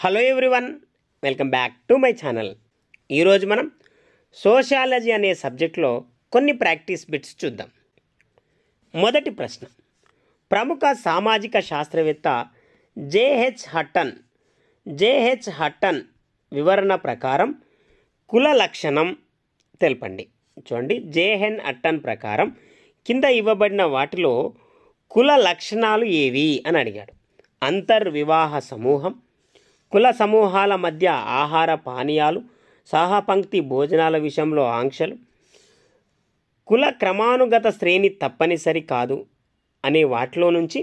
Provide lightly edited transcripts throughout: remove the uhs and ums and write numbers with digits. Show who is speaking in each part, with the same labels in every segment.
Speaker 1: Hello everyone, welcome back to my channel. ఈరోజు మనం sociology అనే సబ్జెక్ట్లో కొన్ని ప్రాక్టీస్ బిట్స్ చూద్దాం. మొదటి ప్రశ్న, ప్రముఖ సామాజిక శాస్త్రవేత్త జేహెచ్ హట్టన్ వివరణ ప్రకారం కుల లక్షణం తెలపండి. చూడండి, జేహెన్ హట్టన్ ప్రకారం కింద ఇవ్వబడిన వాటిలో కుల లక్షణాలు ఏవి అని అడిగాడు. అంతర్వివాహ సమూహం, కుల సమూహాల మధ్య ఆహార పానీయాలు, సహపంక్తి భోజనాల విషయంలో ఆంక్షలు, కుల క్రమానుగత శ్రేణి తప్పనిసరి కాదు అనే వాటిలో నుంచి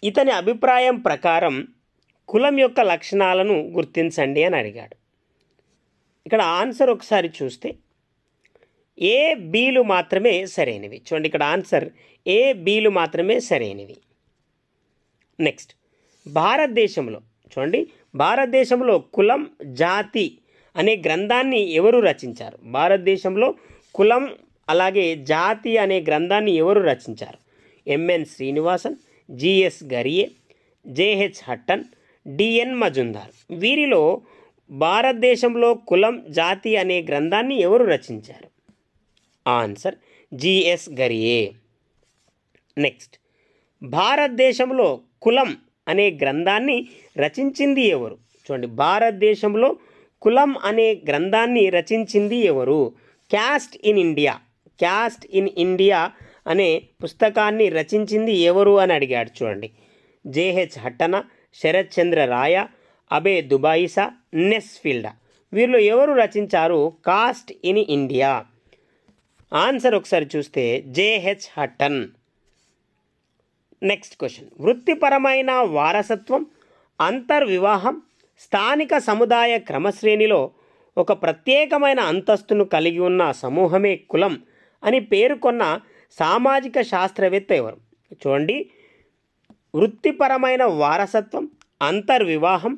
Speaker 1: ఇతని అభిప్రాయం ప్రకారం కులం యొక్క లక్షణాలను గుర్తించండి అని అడిగాడు. ఇక్కడ ఆన్సర్ ఒకసారి చూస్తే ఏ బీలు మాత్రమే సరైనవి. చూడండి, ఇక్కడ ఆన్సర్ ఏ బీలు మాత్రమే సరైనవి. నెక్స్ట్, భారతదేశంలో చూడండి, భారతదేశంలో కులం జాతి అనే గ్రంథాన్ని ఎవరు రచించారు? భారతదేశంలో కులం అలాగే జాతి అనే గ్రంథాన్ని ఎవరు రచించారు? MN Srinivasan, GS Ghurye, JH Hutton, DN Majumdar. వీరిలో భారతదేశంలో కులం జాతి అనే గ్రంథాన్ని ఎవరు రచించారు? Answer GS గరియే. నెక్స్ట్, భారతదేశంలో కులం అనే గ్రంథాన్ని రచించింది ఎవరు? చూడండి, భారతదేశంలో కులం అనే గ్రంథాన్ని రచించింది ఎవరు? క్యాస్ట్ ఇన్ ఇండియా అనే పుస్తకాన్ని రచించింది ఎవరు అని అడిగాడు. చూడండి, జేహెచ్ హట్టన, శరత్ చంద్ర రాయ, అబే దుబాయిసా, నెస్ఫీల్డా. వీరిలో ఎవరు రచించారు కాస్ట్ ఇన్ ఇండియా? ఆన్సర్ ఒకసారి చూస్తే జేహెచ్ హట్టన్. నెక్స్ట్ క్వశ్చన్, వృత్తిపరమైన వారసత్వం, అంతర్వివాహం, స్థానిక సముదాయ క్రమశ్రేణిలో ఒక ప్రత్యేకమైన అంతస్తును కలిగి ఉన్న సమూహమే కులం అని పేర్కొన్న సామాజిక శాస్త్రవేత్త ఎవరు? చూడండి, వృత్తిపరమైన వారసత్వం, అంతర్వివాహం,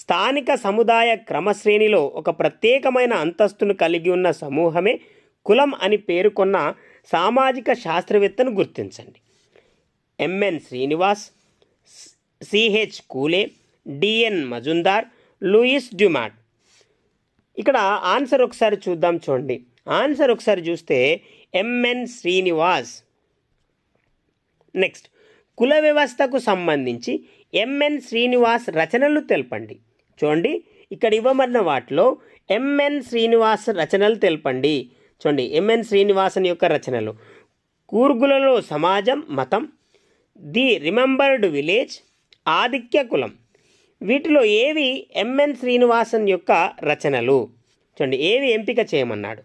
Speaker 1: స్థానిక సముదాయ క్రమశ్రేణిలో ఒక ప్రత్యేకమైన అంతస్తును కలిగి ఉన్న సమూహమే కులం అని పేర్కొన్న సామాజిక శాస్త్రవేత్తను గుర్తించండి. MN Srinivas, CH Cooley, DN Majumdar, Louis Dumont. ఇక్కడ ఆన్సర్ ఒకసారి చూద్దాం. చూడండి, ఆన్సర్ ఒకసారి చూస్తే ఎంఎన్ శ్రీనివాస్. నెక్స్ట్, కుల వ్యవస్థకు సంబంధించి ఎంఎన్ శ్రీనివాస్ రచనలు తెలపండి. చూడండి, ఇక్కడ ఇవ్వబడిన వాటిలో ఎంఎన్ శ్రీనివాస్ రచనలు తెలపండి. చూడండి, ఎంఎన్ శ్రీనివాసన్ యొక్క రచనలు: కూర్గులలో సమాజం, మతం, ది రిమెంబర్డ్ విలేజ్, ఆధిక్య కులం. వీటిలో ఏవి ఎంఎన్ శ్రీనివాసన్ యొక్క రచనలు? చూడండి, ఏవి ఎంపిక చేయమన్నాడు?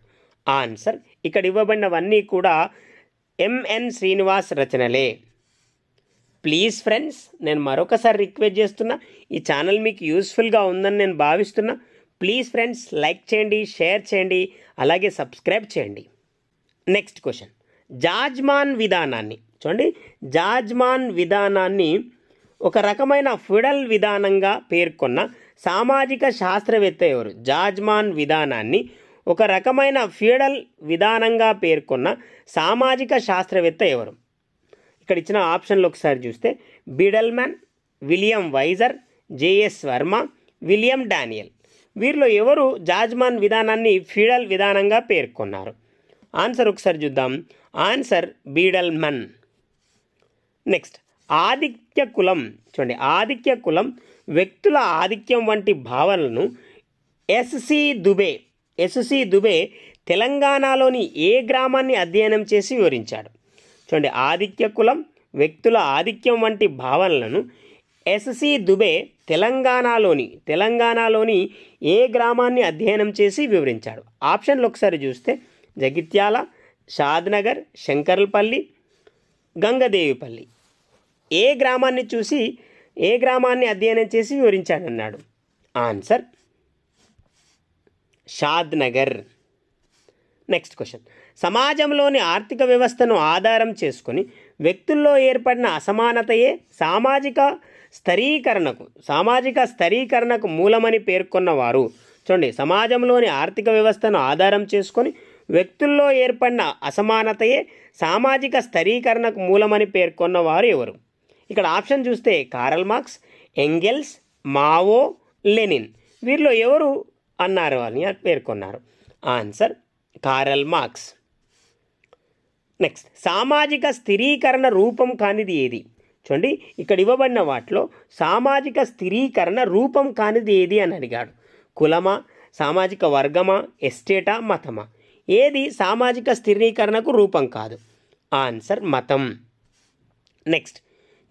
Speaker 1: ఆన్సర్ ఇక్కడ ఇవ్వబడినవన్నీ కూడా ఎంఎన్ శ్రీనివాస్ రచనలే. ప్లీజ్ ఫ్రెండ్స్, నేను మరొకసారి రిక్వెస్ట్ చేస్తున్నా, ఈ ఛానల్ మీకు యూస్ఫుల్గా ఉందని నేను భావిస్తున్నా. ప్లీజ్ ఫ్రెండ్స్, లైక్ చేయండి, షేర్ చేయండి, అలాగే సబ్స్క్రైబ్ చేయండి. నెక్స్ట్ క్వశ్చన్, జాజ్మాన్ విధానాన్ని చూడండి, జాజ్మాన్ విధానాన్ని ఒక రకమైన ఫ్యూడల్ విధానంగా పేర్కొన్న సామాజిక శాస్త్రవేత్త ఎవరు? జాజ్మాన్ విధానాన్ని ఒక రకమైన ఫ్యూడల్ విధానంగా పేర్కొన్న సామాజిక శాస్త్రవేత్త ఎవరు? ఇక్కడ ఇచ్చిన ఆప్షన్లు ఒకసారి చూస్తే Beidelman, William Wiser, JS Verma, William Daniel. వీరిలో ఎవరు జాజ్మాన్ విధానాన్ని ఫ్యూడల్ విధానంగా పేర్కొన్నారు? ఆన్సర్ ఒకసారి చూద్దాం. ఆన్సర్ బీడల్మన్. నెక్స్ట్, ఆధిక్య కులం. చూడండి, ఆధిక్య కులం వ్యక్తుల ఆధిక్యం వంటి భావనలను ఎస్సి దుబే తెలంగాణలోని ఏ గ్రామాన్ని అధ్యయనం చేసి వివరించాడు? చూడండి, ఆధిక్య కులం వ్యక్తుల ఆధిక్యం వంటి భావనలను ఎస్సి దుబే తెలంగాణలోని ఏ గ్రామాన్ని అధ్యయనం చేసి వివరించాడు? ఆప్షన్లు ఒకసారి చూస్తే జగిత్యాల, షాద్నగర్, శంకర్పల్లి, గంగదేవిపల్లి. ఏ గ్రామాన్ని అధ్యయనం చేసి వివరించాడన్నాడు? ఆన్సర్ షాద్నగర్. నెక్స్ట్ క్వశ్చన్, సమాజంలోని ఆర్థిక వ్యవస్థను ఆధారం చేసుకొని వ్యక్తుల్లో ఏర్పడిన అసమానతయే సామాజిక స్థరీకరణకు మూలమని పేర్కొన్నవారు? చూడండి, సమాజంలోని ఆర్థిక వ్యవస్థను ఆధారం చేసుకొని వ్యక్తుల్లో ఏర్పడిన అసమానతయే సామాజిక స్థరీకరణకు మూలమని పేర్కొన్నవారు ఎవరు? ఇక్కడ ఆప్షన్ చూస్తే Karl Marx, Engels, Mao, Lenin. వీరిలో ఎవరు అన్నారు అని పేర్కొన్నారు? Answer Karl marks. నెక్స్ట్, సామాజిక స్థిరీకరణ రూపం కానిది ఏది? చూడండి, ఇక్కడ ఇవ్వబడిన వాటిలో సామాజిక స్థిరీకరణ రూపం కానిది ఏది అని అడిగాడు. కులమా, సామాజిక వర్గమా, ఎస్టేటా, మతమా? ఏది సామాజిక స్థిరీకరణకు రూపం కాదు? ఆన్సర్ మతం. నెక్స్ట్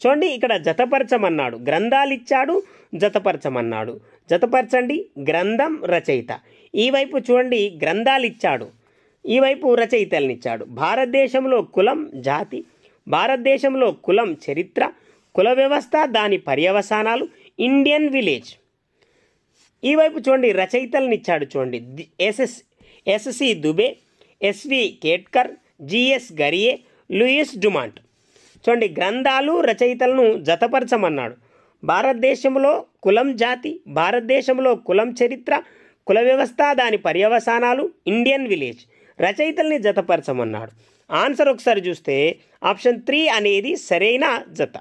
Speaker 1: చూడండి, ఇక్కడ జతపరచమన్నాడు, గ్రంథాలు ఇచ్చాడు, జతపరచమన్నాడు. జతపరచండి. గ్రంథం, రచయిత. ఈ వైపు చూడండి గ్రంథాలు ఇచ్చాడు, ఈ వైపు రచయితలను ఇచ్చాడు. భారతదేశంలో కులం, జాతి, భారతదేశంలో కులం, చరిత్ర, కుల వ్యవస్థ, దాని పర్యవసానాలు, ఇండియన్ విలేజ్. ఈ వైపు చూడండి రచయితలను ఇచ్చాడు. చూడండి SC Dube, SV Ketkar, GS Ghurye, Louis Dumont. చూడండి, గ్రంథాలు, రచయితలను జతపరచమన్నాడు. భారతదేశంలో కులం, జాతి, భారతదేశంలో కులం, చరిత్ర, కుల వ్యవస్థ, దాని పర్యవసానాలు, ఇండియన్ విలేజ్. రచయితల్ని జతపరచమన్నాడు. ఆన్సర్ ఒకసారి చూస్తే ఆప్షన్ 3 అనేది సరైన జత.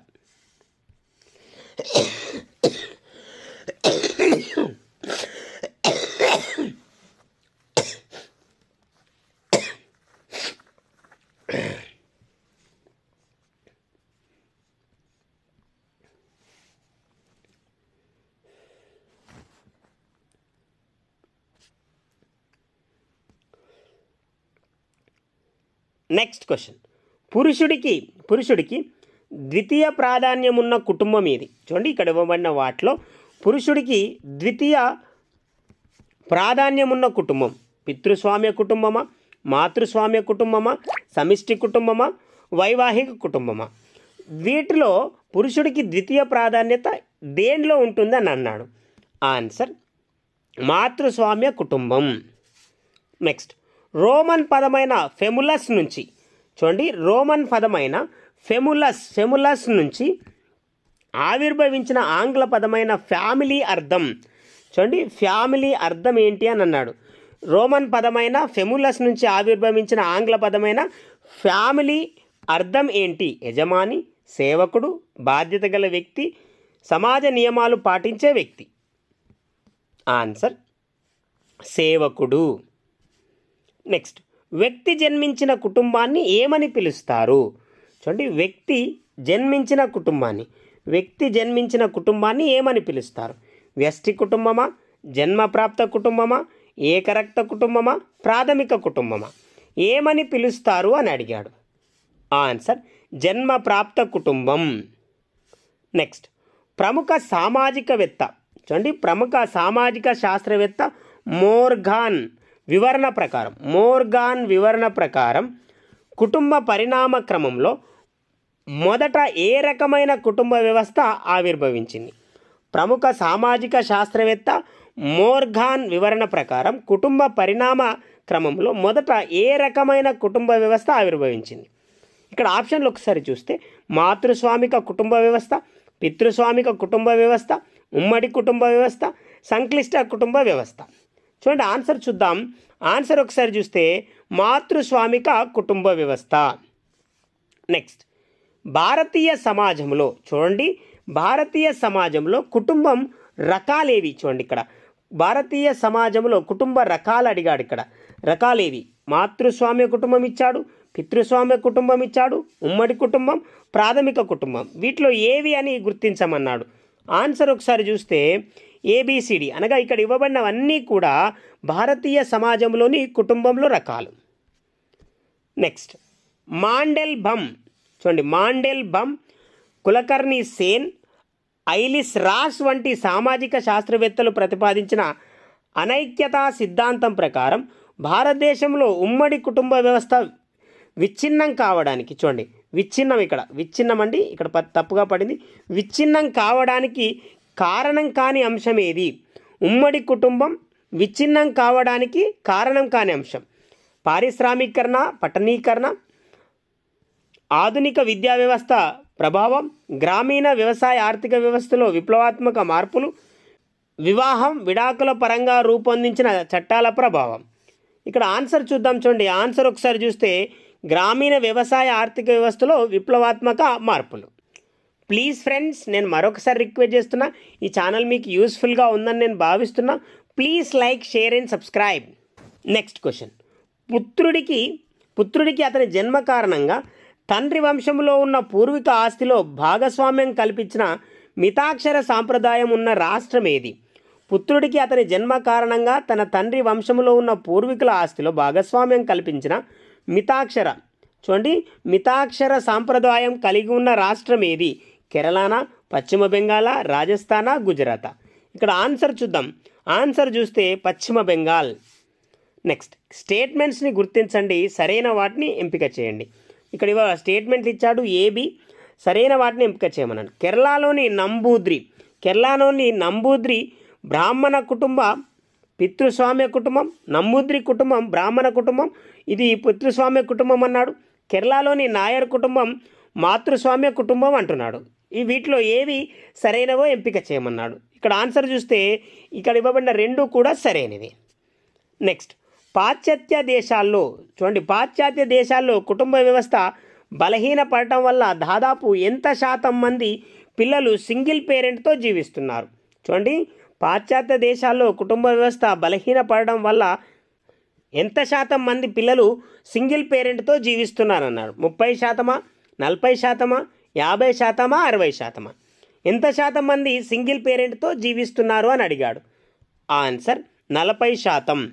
Speaker 1: నెక్స్ట్ క్వశ్చన్, పురుషుడికి ద్వితీయ ప్రాధాన్యం ఉన్న కుటుంబం ఏది? చూడండి, ఇక్కడ ఇవ్వబడిన వాటిలో పురుషుడికి ద్వితీయ ప్రాధాన్యం ఉన్న కుటుంబం పితృస్వామ్య కుటుంబమా, మాతృస్వామ్య కుటుంబమా, సమిష్టి కుటుంబమా, వైవాహిక కుటుంబమా? వీటిలో పురుషుడికి ద్వితీయ ప్రాధాన్యత దేనిలో ఉంటుందని అన్నాడు? ఆన్సర్ మాతృస్వామ్య కుటుంబం. నెక్స్ట్, రోమన్ పదమైన ఫెములస్ నుంచి, చూడండి రోమన్ పదమైన ఫెములస్ నుంచి ఆవిర్భవించిన ఆంగ్ల పదమైన ఫ్యామిలీ అర్థం. చూడండి, ఫ్యామిలీ అర్థం ఏంటి అని అన్నాడు. రోమన్ పదమైన ఫెములస్ నుంచి ఆవిర్భవించిన ఆంగ్ల పదమైన ఫ్యామిలీ అర్థం ఏంటి? యజమాని, సేవకుడు, బాధ్యత గల వ్యక్తి, సమాజ నియమాలు పాటించే వ్యక్తి. ఆన్సర్ సేవకుడు. నెక్స్ట్, వ్యక్తి జన్మించిన కుటుంబాన్ని ఏమని పిలుస్తారు? చూడండి, వ్యక్తి జన్మించిన కుటుంబాన్ని ఏమని పిలుస్తారు? వ్యష్టి కుటుంబమా, జన్మప్రాప్త కుటుంబమా, ఏకరక్త కుటుంబమా, ప్రాథమిక కుటుంబమా? ఏమని పిలుస్తారు అని అడిగాడు. ఆన్సర్ జన్మప్రాప్త కుటుంబం. నెక్స్ట్, ప్రముఖ సామాజికవేత్త. చూడండి, ప్రముఖ సామాజిక శాస్త్రవేత్త మోర్గాన్ వివరణ ప్రకారం కుటుంబ పరిణామ క్రమంలో మొదట ఏ రకమైన కుటుంబ వ్యవస్థ ఆవిర్భవించింది? ప్రముఖ సామాజిక శాస్త్రవేత్త మోర్గాన్ వివరణ ప్రకారం కుటుంబ పరిణామ క్రమంలో మొదట ఏ రకమైన కుటుంబ వ్యవస్థ ఆవిర్భవించింది? ఇక్కడ ఆప్షన్లు ఒకసారి చూస్తే మాతృస్వామిక కుటుంబ వ్యవస్థ, పితృస్వామిక కుటుంబ వ్యవస్థ, ఉమ్మడి కుటుంబ వ్యవస్థ, సంక్లిష్ట కుటుంబ వ్యవస్థ. చూడండి ఆన్సర్ చూద్దాం. ఆన్సర్ ఒకసారి చూస్తే మాతృస్వామిక కుటుంబ వ్యవస్థ. నెక్స్ట్, భారతీయ సమాజంలో చూడండి, భారతీయ సమాజంలో కుటుంబం రకాలేవి? చూడండి, ఇక్కడ భారతీయ సమాజంలో కుటుంబ రకాలు అడిగాడు. ఇక్కడ రకాలేవి? మాతృస్వామ్య కుటుంబం ఇచ్చాడు, పితృస్వామ్య కుటుంబం ఇచ్చాడు, ఉమ్మడి కుటుంబం, ప్రాథమిక కుటుంబం. వీటిలో ఏవి అని గుర్తించమన్నాడు. ఆన్సర్ ఒకసారి చూస్తే ఏబిసిడి, అనగా ఇక్కడ ఇవ్వబడినవన్నీ కూడా భారతీయ సమాజంలోని కుటుంబంలో రకాలు. నెక్స్ట్, మాండెల్బమ్. చూడండి, మాండెల్బమ్, కులకర్ణి సేన్, ఐలిస్ రాస్ వంటి సామాజిక శాస్త్రవేత్తలు ప్రతిపాదించిన అనైక్యతా సిద్ధాంతం ప్రకారం భారతదేశంలో ఉమ్మడి కుటుంబ వ్యవస్థ విచ్ఛిన్నం కావడానికి, చూడండి విచ్ఛిన్నం, ఇక్కడ విచ్ఛిన్నం అండి, ఇక్కడ తప్పుగా పడింది. విచ్ఛిన్నం కావడానికి కారణం కాని అంశం ఏది? ఉమ్మడి కుటుంబం విచ్ఛిన్నం కావడానికి కారణం కాని అంశం పారిశ్రామీకరణ, పట్టణీకరణ, ఆధునిక విద్యా వ్యవస్థ ప్రభావం, గ్రామీణ వ్యవసాయ ఆర్థిక వ్యవస్థలో విప్లవాత్మక మార్పులు, వివాహం, విడాకుల పరంగా రూపొందించిన చట్టాల ప్రభావం. ఇక్కడ ఆన్సర్ చూద్దాం. చూడండి, ఆన్సర్ ఒకసారి చూస్తే గ్రామీణ వ్యవసాయ ఆర్థిక వ్యవస్థలో విప్లవాత్మక మార్పులు. ప్లీజ్ ఫ్రెండ్స్, నేను మరొకసారి రిక్వెస్ట్ చేస్తున్నా, ఈ ఛానల్ మీకు యూస్ఫుల్గా ఉందని నేను భావిస్తున్నా. Please like, share and subscribe. Next question. పుత్రుడికి అతని జన్మ కారణంగా తండ్రి వంశంలో ఉన్న పూర్వీక ఆస్తిలో భాగస్వామ్యం కల్పించిన మితాక్షర సాంప్రదాయం ఉన్న రాష్ట్రం ఏది? పుత్రుడికి అతని జన్మ కారణంగా తన తండ్రి వంశంలో ఉన్న పూర్వీకుల ఆస్తిలో భాగస్వామ్యం కల్పించిన మితాక్షర సాంప్రదాయం కలిగి ఉన్న రాష్ట్రం ఏది? కేరళనా, పశ్చిమ బెంగాల, రాజస్థానా, గుజరాతా? ఇక్కడ ఆన్సర్ చూద్దాం. ఆన్సర్ చూస్తే పశ్చిమ బెంగాల్. నెక్స్ట్, స్టేట్మెంట్స్ని గుర్తించండి, సరైన వాటిని ఎంపిక చేయండి. ఇక్కడ స్టేట్మెంట్లు ఇచ్చాడు, ఏబి. సరైన వాటిని ఎంపిక చేయమన్నాడు. కేరళలోని నంబూద్రి బ్రాహ్మణ కుటుంబ పితృస్వామ్య కుటుంబం. నంబూద్రి కుటుంబం బ్రాహ్మణ కుటుంబం, ఇది పితృస్వామ్య కుటుంబం అన్నాడు. కేరళలోని నాయర్ కుటుంబం మాతృస్వామ్య కుటుంబం అంటున్నాడు. వీటిలో ఏవి సరైనవో ఎంపిక చేయమన్నాడు. ఇక్కడ ఆన్సర్ చూస్తే ఇక్కడ ఇవ్వబడిన రెండు కూడా సరైనవి. నెక్స్ట్, పాశ్చాత్య దేశాల్లో కుటుంబ వ్యవస్థ బలహీనపడటం వల్ల దాదాపు ఎంత శాతం మంది పిల్లలు సింగిల్ పేరెంట్తో జీవిస్తున్నారు? చూడండి, పాశ్చాత్య దేశాల్లో కుటుంబ వ్యవస్థ బలహీనపడడం వల్ల ఎంత శాతం మంది పిల్లలు సింగిల్ పేరెంట్తో జీవిస్తున్నారన్నాడు. 30%, 40%, 50%, 60%? ఎంత శాతం మంది సింగిల్ పేరెంట్తో జీవిస్తున్నారు అని అడిగాడు. ఆన్సర్ 40%.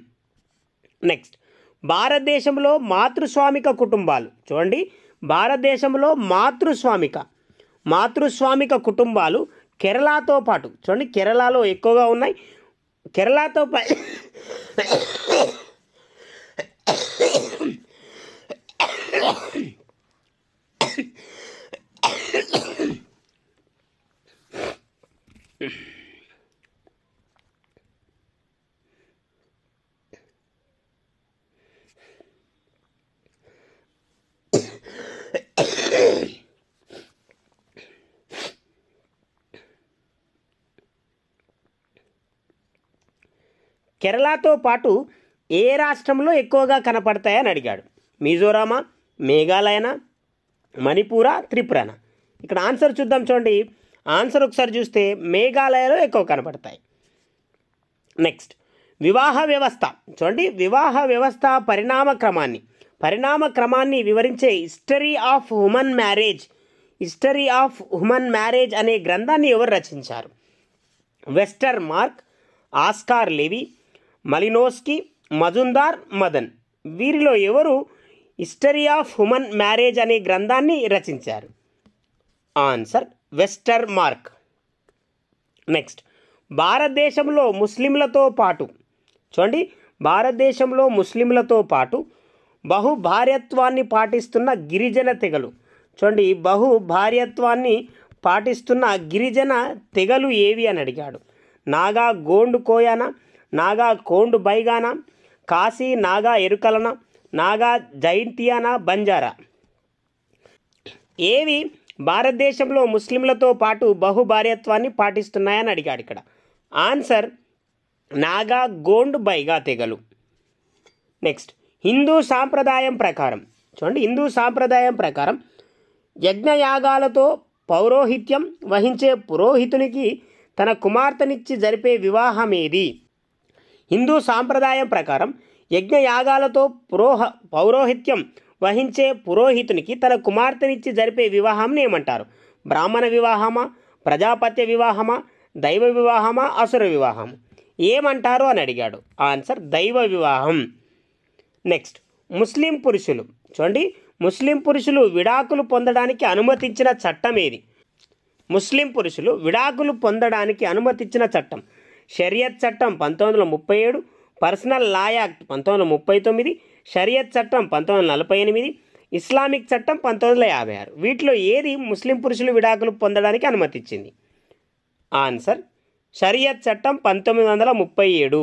Speaker 1: నెక్స్ట్, భారతదేశంలో మాతృస్వామిక కుటుంబాలు. చూడండి, భారతదేశంలో మాతృస్వామిక కుటుంబాలు కేరళతో పాటు, చూడండి కేరళలో ఎక్కువగా ఉన్నాయి. కేరళతో పాటు కేరళతో పాటు ఏ రాష్ట్రంలో ఎక్కువగా కనపడతాయని అడిగాడు. మిజోరామా, మేఘాలయనా, మణిపూరా, త్రిపురనా? ఇక్కడ ఆన్సర్ చూద్దాం. చూడండి, ఆన్సర్ ఒకసారి చూస్తే మేఘాలయలో ఎక్కువ కనపడతాయి. నెక్స్ట్, వివాహ వ్యవస్థ. చూడండి, వివాహ వ్యవస్థ పరిణామ క్రమాన్ని వివరించే హిస్టరీ ఆఫ్ హ్యూమన్ మ్యారేజ్ అనే గ్రంథాన్ని ఎవరు రచించారు? Westermarck, Oscar Levy, Malinowski, Majumdar, Madan. వీరిలో ఎవరు హిస్టరీ ఆఫ్ హ్యూమన్ మ్యారేజ్ అనే గ్రంథాన్ని రచించారు? Answer వెస్టర్ mark. నెక్స్ట్, భారతదేశంలో ముస్లింలతో పాటు బహుభార్యత్వాన్ని పాటిస్తున్న గిరిజన తెగలు. చూడండి, బహుభార్యత్వాన్ని పాటిస్తున్న గిరిజన తెగలు ఏవి అని అడిగాడు. నాగా గోండు కోయానా, నాగా కోండు బైగానా, కాశీ నాగా ఎరుకలన, నాగా జైంతియానా, బంజారా? ఏవి భారతదేశంలో ముస్లింలతో పాటు బహుభార్యత్వాన్ని పాటిస్తున్నాయని అడిగాడు. ఇక్కడ ఆన్సర్ నాగా గోండ్ బైగా తెగలు. నెక్స్ట్, హిందూ సాంప్రదాయం ప్రకారం యజ్ఞయాగాలతో పౌరోహిత్యం వహించే పురోహితునికి తన కుమార్తెనిచ్చి జరిపే వివాహం ఏది? హిందూ సాంప్రదాయం ప్రకారం యజ్ఞయాగాలతో పౌరోహిత్యం వహించే పురోహితునికి తన కుమార్తెనిచ్చి జరిపే వివాహాన్ని ఏమంటారు? బ్రాహ్మణ వివాహమా, ప్రజాపత్య వివాహమా, దైవ వివాహమా, అసుర వివాహం? ఏమంటారు అని అడిగాడు. ఆన్సర్ దైవ వివాహం. నెక్స్ట్, ముస్లిం పురుషులు విడాకులు పొందడానికి అనుమతించిన చట్టం ఏది? షరియత్ చట్టం 1937, పర్సనల్ లా యాక్ట్ 1939, షరియత్ చట్టం 1948, ఇస్లామిక్ చట్టం 1956. వీటిలో ఏది ముస్లిం పురుషులు విడాకులు పొందడానికి అనుమతించింది? ఆన్సర్ షరియత్ చట్టం 1937.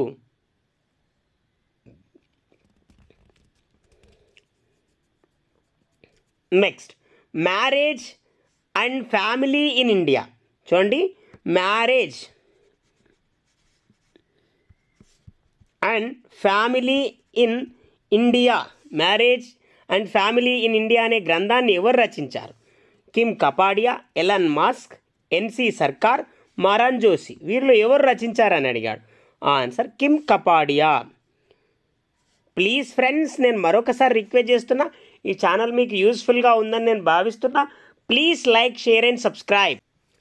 Speaker 1: Next, marriage and family in India. చూడండి, marriage and family in India అనే గ్రంథాన్ని ఎవరు రచించారు? Kim Kapadia, Elon Musk, NC Sarkar, Maran Joshi. వీరిలో ఎవరు రచించారని అడిగాడు. Answer Kim Kapadia. Please friends, నేను మరొకసారి రిక్వెస్ట్ చేస్తున్నా, ఈ ఛానల్ మీకు యూస్ఫుల్గా ఉందని నేను భావిస్తున్నా. Please like, share and subscribe.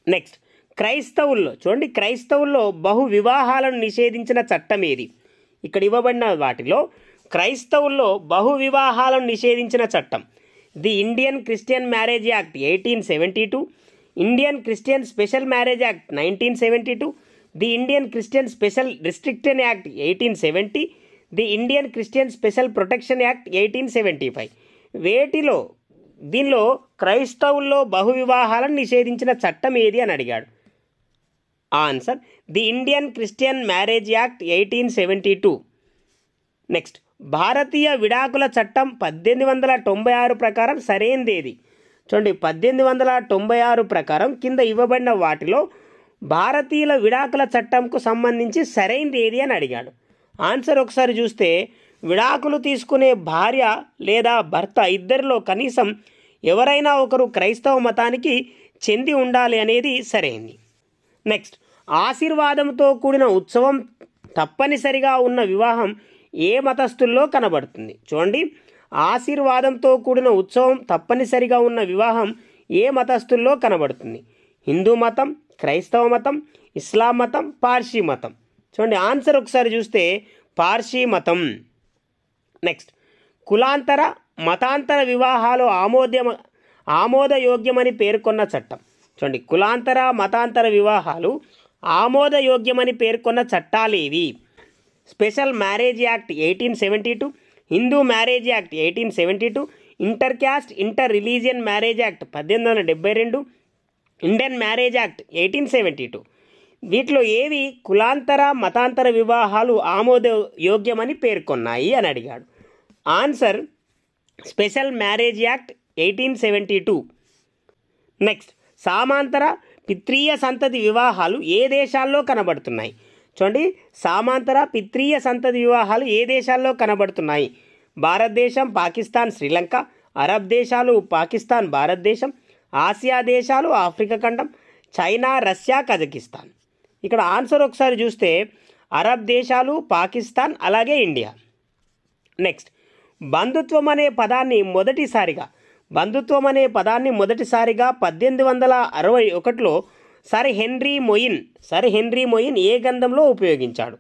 Speaker 1: Next, క్రైస్తవుల్లో చూడండి, క్రైస్తవుల్లో బహు వివాహాలను నిషేధించిన చట్టం ఏది? ఇక్కడ ఇవ్వబడిన వాటిలో క్రైస్తవుల్లో బహు వివాహాలను నిషేధించిన చట్టం the Indian Christian marriage act 1872, Indian Christian special marriage act 1972, the Indian Christian special restriction act 1870, the Indian Christian special protection act 1875. దీనిలో క్రైస్తవుల్లో బహు వివాహాలను నిషేధించిన చట్టం ఏది అని అడిగాడు. Answer the Indian Christian marriage act 1872. Next, భారతీయ విడాకుల చట్టం 1896 ప్రకారం సరైనదేది? చూడండి, 1896 ప్రకారం కింద ఇవ్వబడిన వాటిలో భారతీయుల విడాకుల చట్టంకు సంబంధించి సరైనది ఏది అని అడిగాడు. ఆన్సర్ ఒకసారి చూస్తే, విడాకులు తీసుకునే భార్య లేదా భర్త ఇద్దరిలో కనీసం ఎవరైనా ఒకరు క్రైస్తవ మతానికి చెంది ఉండాలి అనేది సరైనది. నెక్స్ట్, ఆశీర్వాదంతో కూడిన ఉత్సవం తప్పనిసరిగా ఉన్న వివాహం ఏ మతస్థుల్లో కనబడుతుంది? చూడండి, ఆశీర్వాదంతో కూడిన ఉత్సవం తప్పనిసరిగా ఉన్న వివాహం ఏ మతస్థుల్లో కనబడుతుంది? హిందూ మతం, క్రైస్తవ మతం, ఇస్లాం మతం, పార్సీ మతం. చూడండి, ఆన్సర్ ఒకసారి చూస్తే పార్సీ మతం. నెక్స్ట్, కులాంతర మతాంతర వివాహాలు ఆమోదయోగ్యమని పేర్కొన్న చట్టం. చూడండి, కులాంతర మతాంతర వివాహాలు ఆమోదయోగ్యమని పేర్కొన్న చట్టాలు ఏవి? Special marriage act 1872, Hindu marriage act 1872, inter caste inter religion marriage act 1872, Indian marriage act 1872. వీటిలో ఏవి కులాంతర మతాంతర వివాహాలు ఆమోదయోగ్యమని పేర్కొన్నాయి అని అడిగాడు. Answer special marriage act 1872. Next, సామాంతర పిత్రీయ సంతతి వివాహాలు ఏ దేశాల్లో కనబడుతున్నాయి? చూడండి, సామాంతర పిత్రీయ సంతతి వివాహాలు ఏ దేశాల్లో కనబడుతున్నాయి? భారతదేశం, పాకిస్తాన్, శ్రీలంక, అరబ్ దేశాలు, పాకిస్తాన్, భారతదేశం, ఆసియా దేశాలు, ఆఫ్రికా ఖండం, చైనా, రష్యా, కజకిస్తాన్. ఇక్కడ ఆన్సర్ ఒకసారి చూస్తే అరబ్ దేశాలు, పాకిస్తాన్, అలాగే ఇండియా. నెక్స్ట్, బంధుత్వం అనే పదాన్ని మొదటిసారిగా 1861లో సర్ హెన్రీ మొయిన్ ఏ గ్రంథంలో ఉపయోగించాడు?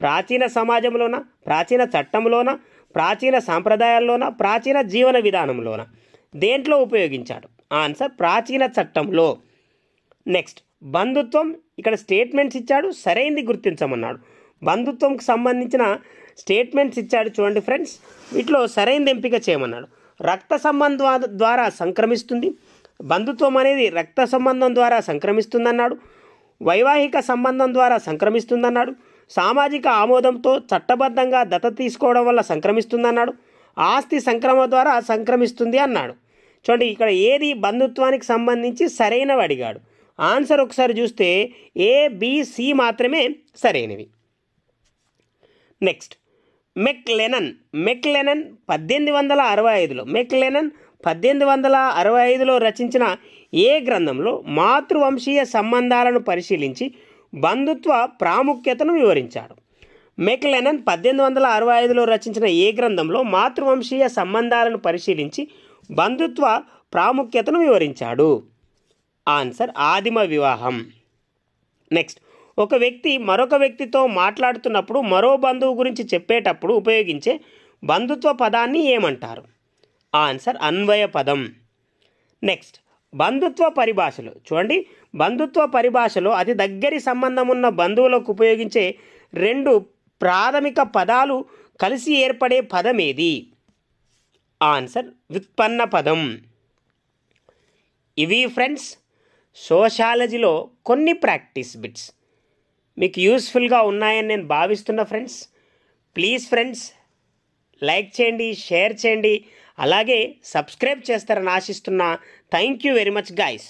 Speaker 1: ప్రాచీన సమాజంలోన, ప్రాచీన చట్టంలోన, ప్రాచీన సాంప్రదాయాల్లోన, ప్రాచీన జీవన విధానంలోన? దేంట్లో ఉపయోగించాడు? ఆన్సర్ ప్రాచీన చట్టంలో. నెక్స్ట్, బంధుత్వం, ఇక్కడ స్టేట్మెంట్స్ ఇచ్చాడు, సరైనది గుర్తించమన్నాడు. బంధుత్వంకి సంబంధించిన స్టేట్మెంట్స్ ఇచ్చాడు. చూడండి ఫ్రెండ్స్, వీటిలో సరైనది ఎంపిక చేయమన్నాడు. రక్త సంబంధం ద్వారా సంక్రమిస్తుంది, బంధుత్వం అనేది రక్త సంబంధం ద్వారా సంక్రమిస్తుందన్నాడు. వైవాహిక సంబంధం ద్వారా సంక్రమిస్తుందన్నాడు. సామాజిక ఆమోదంతో చట్టబద్ధంగా దత్తత తీసుకోవడం వల్ల సంక్రమిస్తుందన్నాడు. ఆస్తి సంక్రమణ ద్వారా సంక్రమిస్తుంది అన్నాడు. చూడండి, ఇక్కడ ఏది బంధుత్వానికి సంబంధించి సరైనవి అడిగాడు. ఆన్సర్ ఒకసారి చూస్తే ఏ, బి, సి మాత్రమే సరైనవి. నెక్స్ట్, మెక్లెనన్ 1865లో రచించిన ఏ గ్రంథంలో మాతృవంశీయ సంబంధాలను పరిశీలించి బంధుత్వ ప్రాముఖ్యతను వివరించాడు? మెక్లెనన్ 1865లో రచించిన ఏ గ్రంథంలో మాతృవంశీయ సంబంధాలను పరిశీలించి బంధుత్వ ప్రాముఖ్యతను వివరించాడు? ఆన్సర్ ఆదిమ వివాహం. నెక్స్ట్, ఒక వ్యక్తి మరొక వ్యక్తితో మాట్లాడుతున్నప్పుడు మరో బంధువు గురించి చెప్పేటప్పుడు ఉపయోగించే బంధుత్వ పదాన్ని ఏమంటారు? ఆన్సర్ అన్వయ పదం. నెక్స్ట్, బంధుత్వ పరిభాషలో చూడండి, బంధుత్వ పరిభాషలో అతి దగ్గరి సంబంధం ఉన్న బంధువులకు ఉపయోగించే రెండు ప్రాథమిక పదాలు కలిసి ఏర్పడే పదం ఏది? ఆన్సర్ వ్యుత్పన్న పదం. ఇవి ఫ్రెండ్స్ సోషాలజీలో కొన్ని ప్రాక్టీస్ బిట్స్ మీకు యూస్ఫుల్గా ఉన్నాయని నేను భావిస్తున్నా ఫ్రెండ్స్. ప్లీజ్ ఫ్రెండ్స్ లైక్ చేయండి, షేర్ చేయండి, అలాగే సబ్స్క్రైబ్ చేస్తారని ఆశిస్తున్నా. Thank you very much guys.